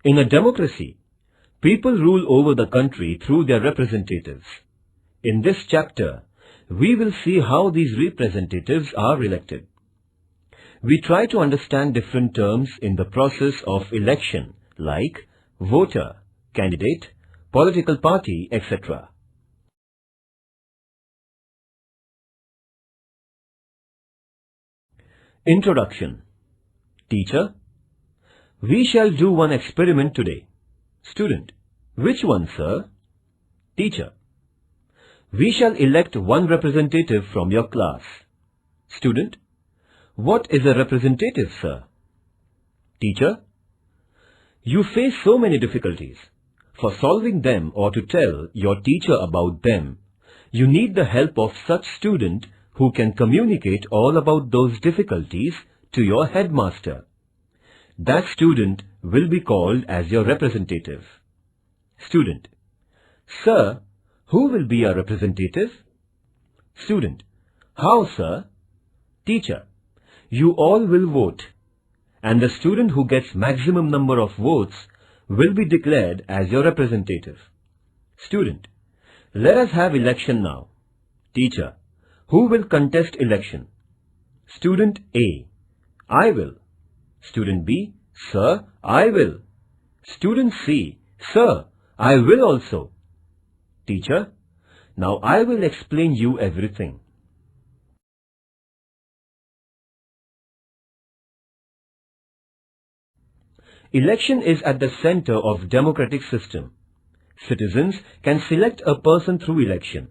In a democracy, people rule over the country through their representatives. In this chapter, we will see how these representatives are elected. We try to understand different terms in the process of election like voter, candidate, political party, etc. Introduction. Teacher, we shall do one experiment today. Student, which one, sir? Teacher, we shall elect one representative from your class. Student, what is a representative, sir? Teacher, you face so many difficulties. For solving them or to tell your teacher about them, you need the help of such student who can communicate all about those difficulties to your headmaster. That student will be called as your representative. Student, sir, who will be our representative? Student, how, sir? Teacher, you all will vote, and the student who gets maximum number of votes will be declared as your representative. Student, let us have election now. Teacher, who will contest election? Student A, I will. Student B, sir, I will. Student C, sir, I will also. Teacher, now I will explain you everything. Election is at the center of democratic system. Citizens can select a person through election.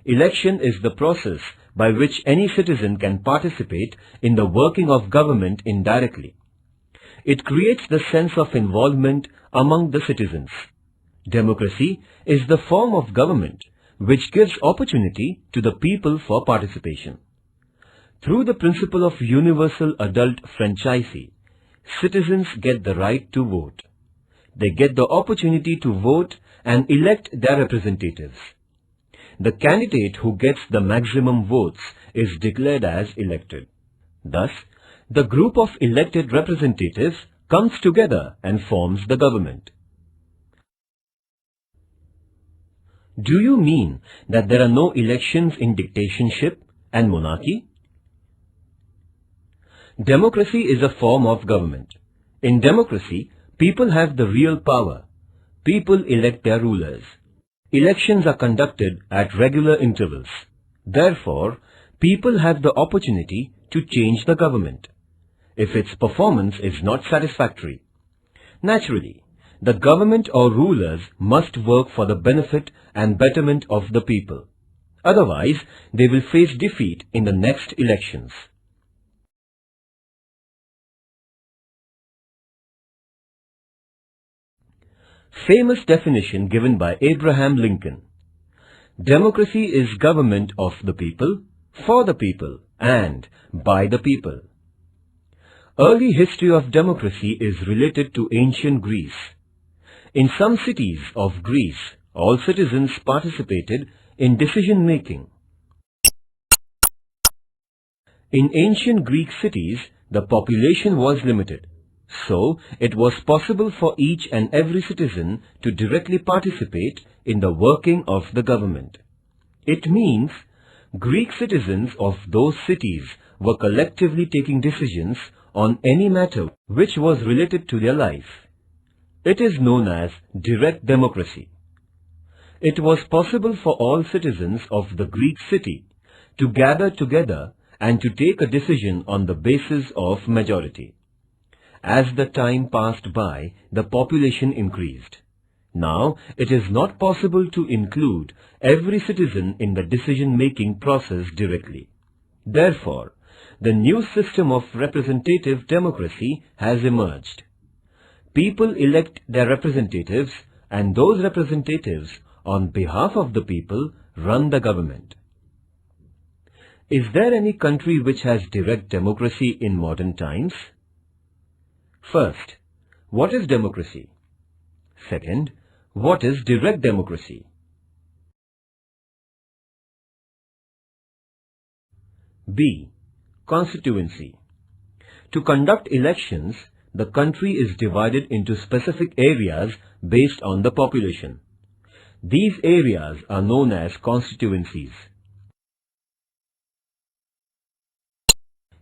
Election is the process by which any citizen can participate in the working of government indirectly. It creates the sense of involvement among the citizens. Democracy is the form of government which gives opportunity to the people for participation. Through the principle of universal adult franchisee, citizens get the right to vote. They get the opportunity to vote and elect their representatives. The candidate who gets the maximum votes is declared as elected. Thus, the group of elected representatives comes together and forms the government. Do you mean that there are no elections in dictatorship and monarchy? Democracy is a form of government. In democracy, people have the real power. People elect their rulers. Elections are conducted at regular intervals. Therefore, people have the opportunity to change the government if its performance is not satisfactory. Naturally, the government or rulers must work for the benefit and betterment of the people. Otherwise, they will face defeat in the next elections. Famous definition given by Abraham Lincoln. Democracy is government of the people, for the people, and by the people. Early history of democracy is related to ancient Greece. In some cities of Greece, all citizens participated in decision-making. In ancient Greek cities, the population was limited. So, it was possible for each and every citizen to directly participate in the working of the government. It means Greek citizens of those cities were collectively taking decisions on any matter which was related to their life. It is known as direct democracy. It was possible for all citizens of the Greek city to gather together and to take a decision on the basis of majority. As the time passed by, the population increased. Now, it is not possible to include every citizen in the decision-making process directly. Therefore, the new system of representative democracy has emerged. People elect their representatives, and those representatives, on behalf of the people, run the government. Is there any country which has direct democracy in modern times? First, what is democracy? Second, what is direct democracy? B. Constituency. To conduct elections, the country is divided into specific areas based on the population. These areas are known as constituencies.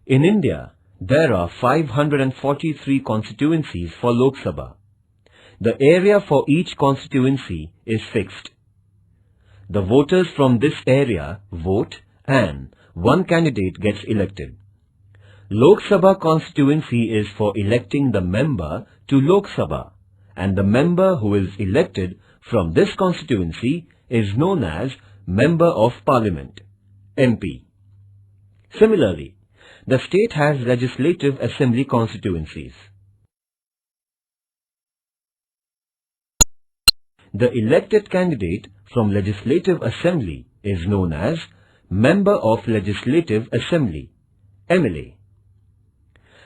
In India, there are 543 constituencies for Lok Sabha. The area for each constituency is fixed. The voters from this area vote and one candidate gets elected. Lok Sabha constituency is for electing the member to Lok Sabha, and the member who is elected from this constituency is known as Member of Parliament, MP. Similarly, the state has Legislative Assembly constituencies. The elected candidate from Legislative Assembly is known as Member of Legislative Assembly, MLA.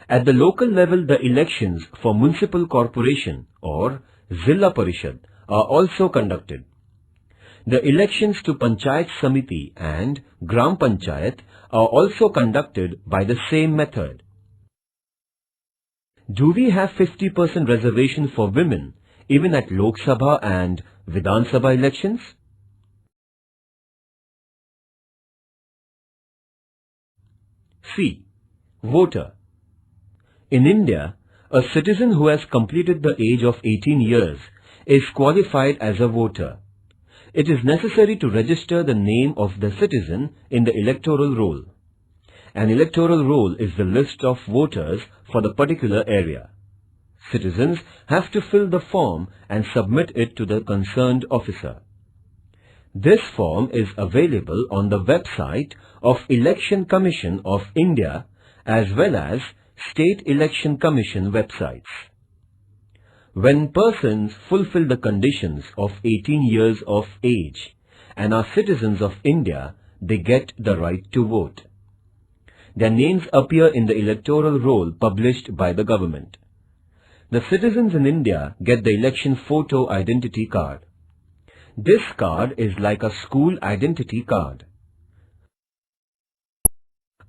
At the local level, the elections for Municipal Corporation or Zilla Parishad are also conducted. The elections to Panchayat Samiti and Gram Panchayat are also conducted by the same method. Do we have 50% reservation for women even at Lok Sabha and Vidhan Sabha elections? C. Voter. In India, a citizen who has completed the age of 18 years is qualified as a voter. It is necessary to register the name of the citizen in the electoral roll. An electoral roll is the list of voters for the particular area. Citizens have to fill the form and submit it to the concerned officer. This form is available on the website of Election Commission of India as well as State Election Commission websites. When persons fulfill the conditions of 18 years of age and are citizens of India, they get the right to vote. Their names appear in the electoral roll published by the government. The citizens in India get the election photo identity card. This card is like a school identity card.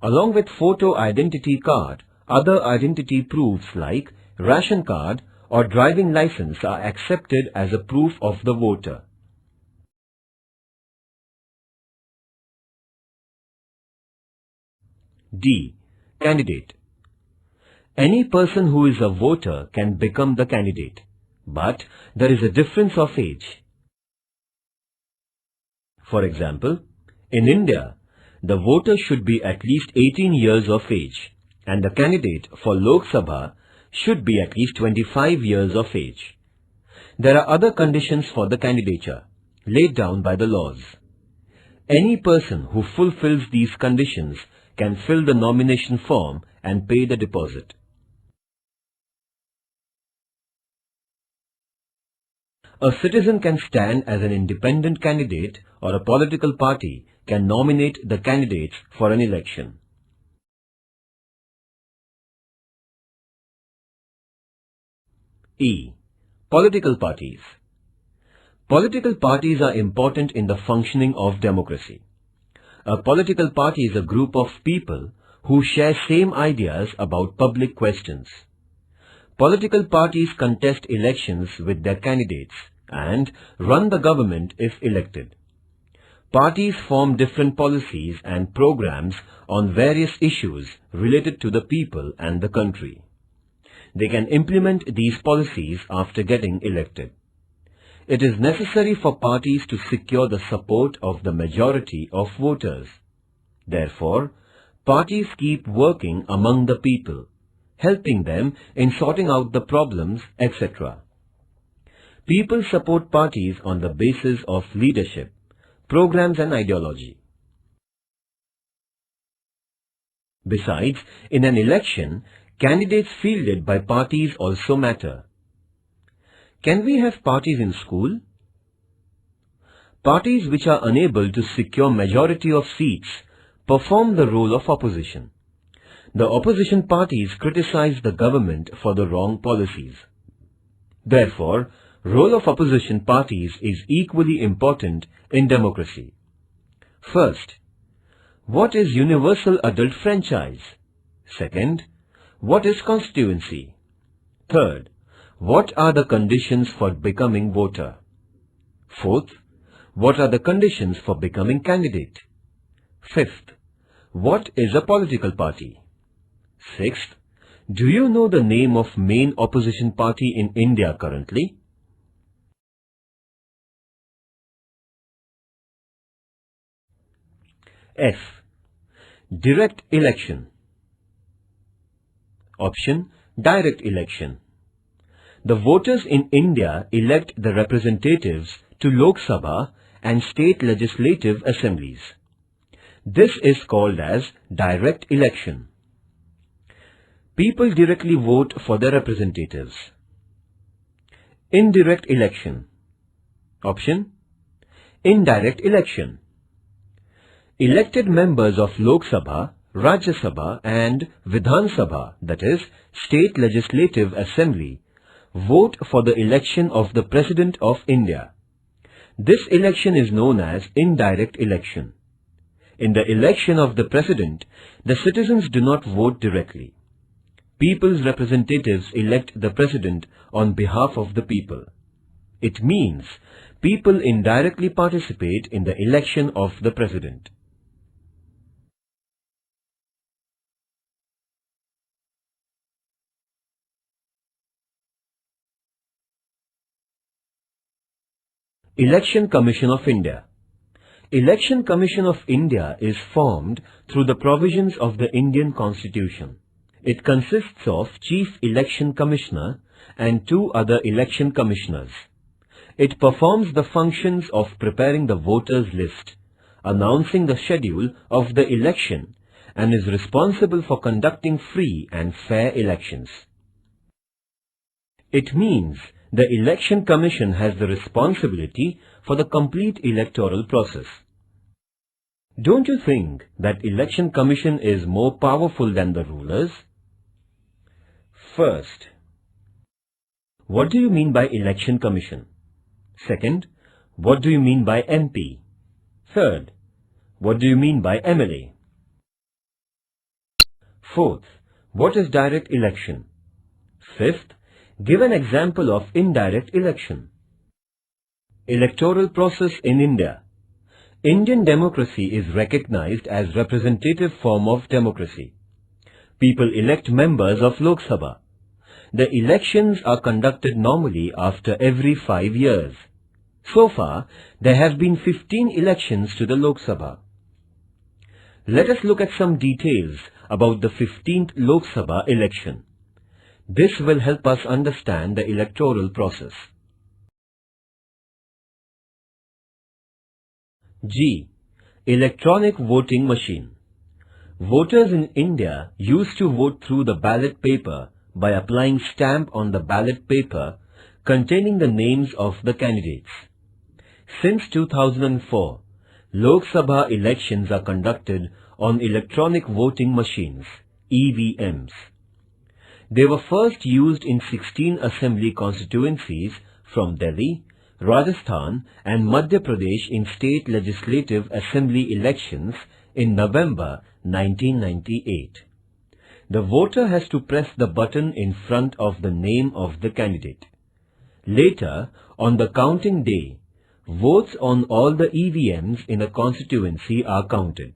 Along with photo identity card, other identity proofs like ration card or driving license are accepted as a proof of the voter. D. Candidate. Any person who is a voter can become the candidate, but there is a difference of age. For example, in India, the voter should be at least 18 years of age, and the candidate for Lok Sabha should be at least 25 years of age. There are other conditions for the candidature, laid down by the laws. Any person who fulfills these conditions can fill the nomination form and pay the deposit. A citizen can stand as an independent candidate or a political party can nominate the candidates for an election. E. Political parties. Political parties are important in the functioning of democracy. A political party is a group of people who share same ideas about public questions. Political parties contest elections with their candidates and run the government if elected. Parties form different policies and programs on various issues related to the people and the country. They can implement these policies after getting elected. It is necessary for parties to secure the support of the majority of voters. Therefore, parties keep working among the people, helping them in sorting out the problems, etc. People support parties on the basis of leadership, programs and ideology. Besides, in an election, candidates fielded by parties also matter. Can we have parties in school? Parties which are unable to secure majority of seats perform the role of opposition. The opposition parties criticize the government for the wrong policies. Therefore, role of opposition parties is equally important in democracy. First, what is universal adult franchise? Second, what is constituency? Third, what are the conditions for becoming voter? Fourth, what are the conditions for becoming candidate? Fifth, what is a political party? Sixth, do you know the name of main opposition party in India currently? F. Direct election. Option, direct election. The voters in India elect the representatives to Lok Sabha and state legislative assemblies. This is called as direct election. People directly vote for their representatives. Indirect election. Option, indirect election. Elected members of Lok Sabha, Rajya Sabha and Vidhan Sabha, that is, State Legislative Assembly, vote for the election of the President of India. This election is known as indirect election. In the election of the President, the citizens do not vote directly. People's representatives elect the President on behalf of the people. It means people indirectly participate in the election of the President. Election Commission of India. Election Commission of India is formed through the provisions of the Indian Constitution. It consists of Chief Election Commissioner and 2 other election commissioners. It performs the functions of preparing the voters' list, announcing the schedule of the election, and is responsible for conducting free and fair elections. It means the Election Commission has the responsibility for the complete electoral process. Don't you think that Election Commission is more powerful than the rulers? First, what do you mean by Election Commission? Second, what do you mean by MP? Third, what do you mean by MLA? Fourth, what is direct election? Fifth, give an example of indirect election. Electoral process in India. Indian democracy is recognized as representative form of democracy. People elect members of Lok Sabha. The elections are conducted normally after every 5 years. So far, there have been 15 elections to the Lok Sabha. Let us look at some details about the 15th Lok Sabha election. This will help us understand the electoral process. G. Electronic voting machine. Voters in India used to vote through the ballot paper by applying stamp on the ballot paper containing the names of the candidates. Since 2004, Lok Sabha elections are conducted on electronic voting machines, EVMs. They were first used in 16 assembly constituencies from Delhi, Rajasthan and Madhya Pradesh in state legislative assembly elections in November 1998. The voter has to press the button in front of the name of the candidate. Later, on the counting day, votes on all the EVMs in a constituency are counted.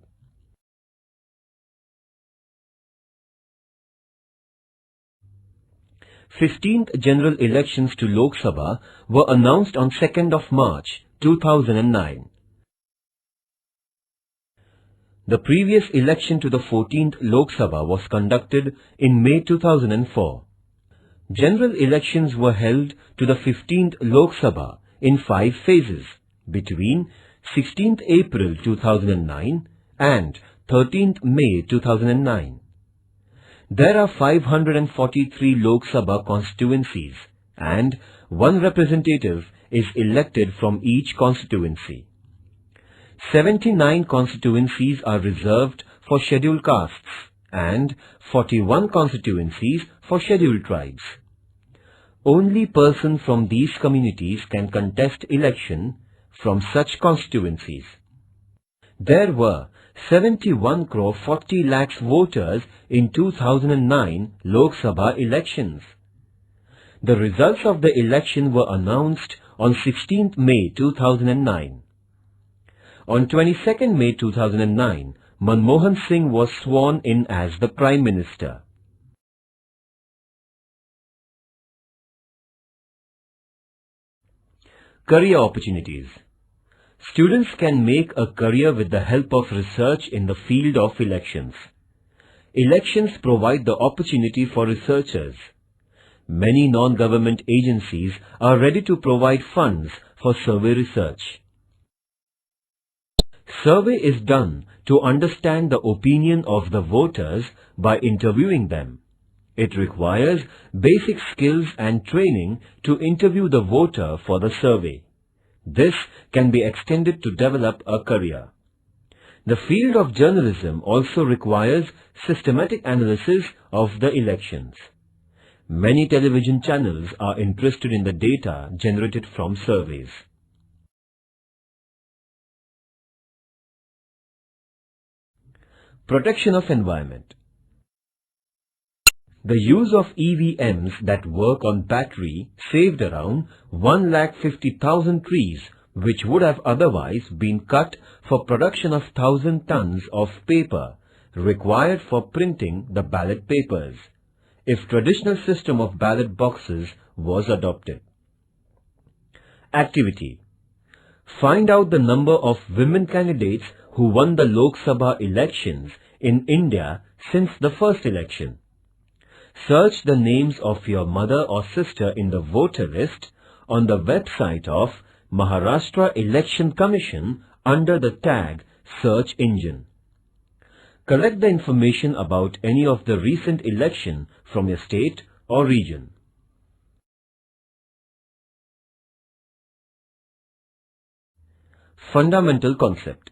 Fifteenth general elections to Lok Sabha were announced on 2nd of March 2009. The previous election to the 14th Lok Sabha was conducted in May 2004. General elections were held to the 15th Lok Sabha in 5 phases between 16th April 2009 and 13th May 2009. There are 543 Lok Sabha constituencies and 1 representative is elected from each constituency. 79 constituencies are reserved for scheduled castes and 41 constituencies for scheduled tribes. Only persons from these communities can contest election from such constituencies. There were 71 crore 40 lakhs voters in 2009 Lok Sabha elections. The results of the election were announced on 16th May 2009. On 22nd May 2009, Manmohan Singh was sworn in as the Prime Minister. Career opportunities. Students can make a career with the help of research in the field of elections. Elections provide the opportunity for researchers. Many non-government agencies are ready to provide funds for survey research. Survey is done to understand the opinion of the voters by interviewing them. It requires basic skills and training to interview the voter for the survey. This can be extended to develop a career. The field of journalism also requires systematic analysis of the elections. Many television channels are interested in the data generated from surveys. Protection of environment. The use of EVMs that work on battery saved around 1,50,000 trees, which would have otherwise been cut for production of 1,000 tons of paper required for printing the ballot papers, if traditional system of ballot boxes was adopted. Activity. Find out the number of women candidates who won the Lok Sabha elections in India since the first election. Search the names of your mother or sister in the voter list on the website of Maharashtra Election Commission under the tag Search Engine. Collect the information about any of the recent election from your state or region. Fundamental concept.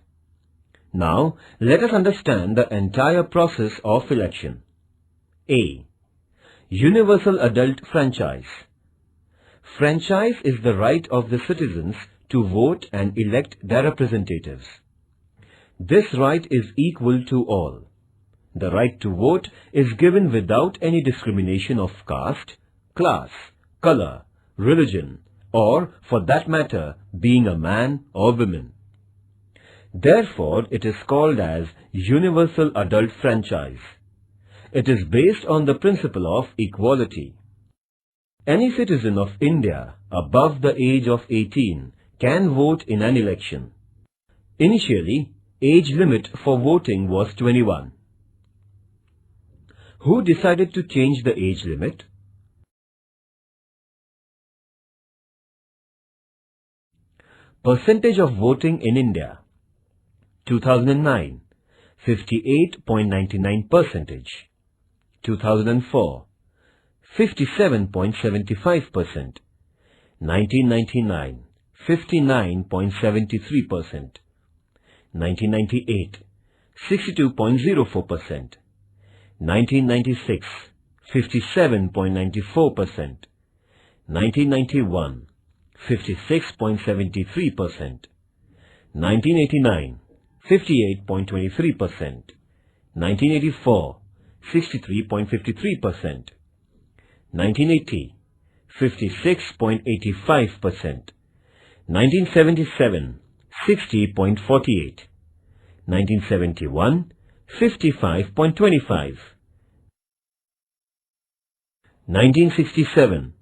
Now, let us understand the entire process of election. A. Universal Adult Franchise. Franchise is the right of the citizens to vote and elect their representatives. This right is equal to all. The right to vote is given without any discrimination of caste, class, color, religion, or, for that matter, being a man or woman. Therefore, it is called as Universal Adult Franchise. It is based on the principle of equality. Any citizen of India above the age of 18 can vote in an election. Initially, age limit for voting was 21. Who decided to change the age limit? Percentage of voting in India. 2009, 58.99%. 2004, 57.75%. 1999, 59.73%. 1998, 62.04%. 1996, 57.94%. 1991, 56.73%. 1989, 58.23%. 1984, 63.53%. 1980, 56.85%. 1977, 60.48. 1971, 55.25. 1967,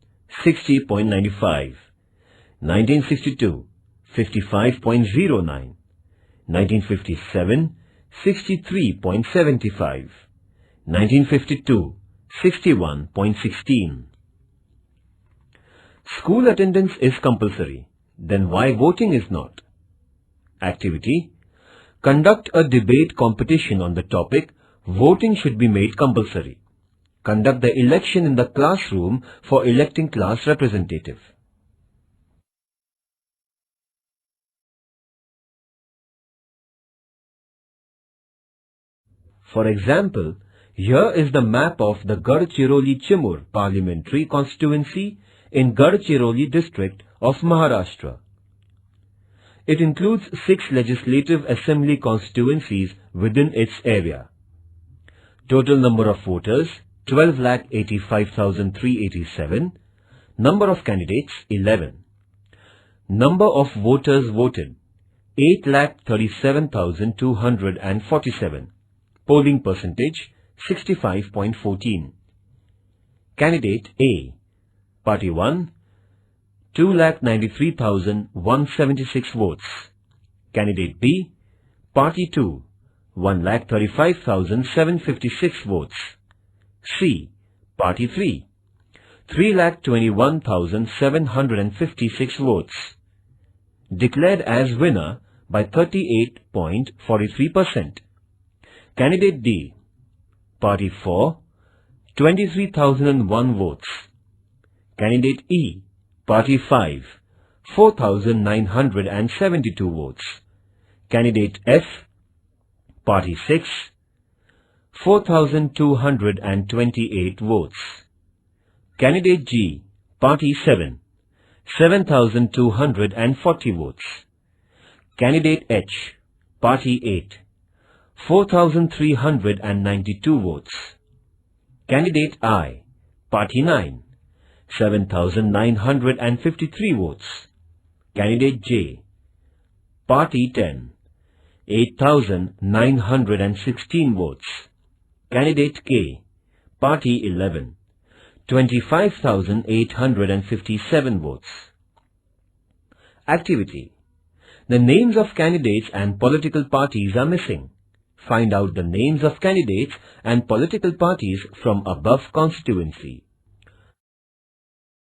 60.95. 1962, 55.09. 1957, 63.75. 1952, 61.16. School attendance is compulsory. Then why voting is not? Activity. Conduct a debate competition on the topic voting should be made compulsory. Conduct the election in the classroom for electing class representative. For example, here is the map of the Gadchiroli-Chimur Parliamentary Constituency in Gadchiroli district of Maharashtra. It includes 6 legislative assembly constituencies within its area. Total number of voters 12,85,387. Number of candidates 11. Number of voters voted 8,37,247. Polling percentage 65.14. Candidate A. Party 1 2,93,176 votes. Candidate B. Party 2 1,35,756 votes. C. Party 3 3,21,756 votes. Declared as winner by 38.43%. Candidate D. Party 4 23,001 votes. Candidate E. Party 5 4,972 votes. Candidate F. Party 6 4,228 votes. Candidate G. Party 7 7,240 votes. Candidate H. Party 8 4,392 votes. Candidate I. Party 9 7,953 votes. Candidate J. Party 10 8,916 votes. Candidate K. Party 11 25,857 votes. Activity. The names of candidates and political parties are missing. Find out the names of candidates and political parties from above constituency.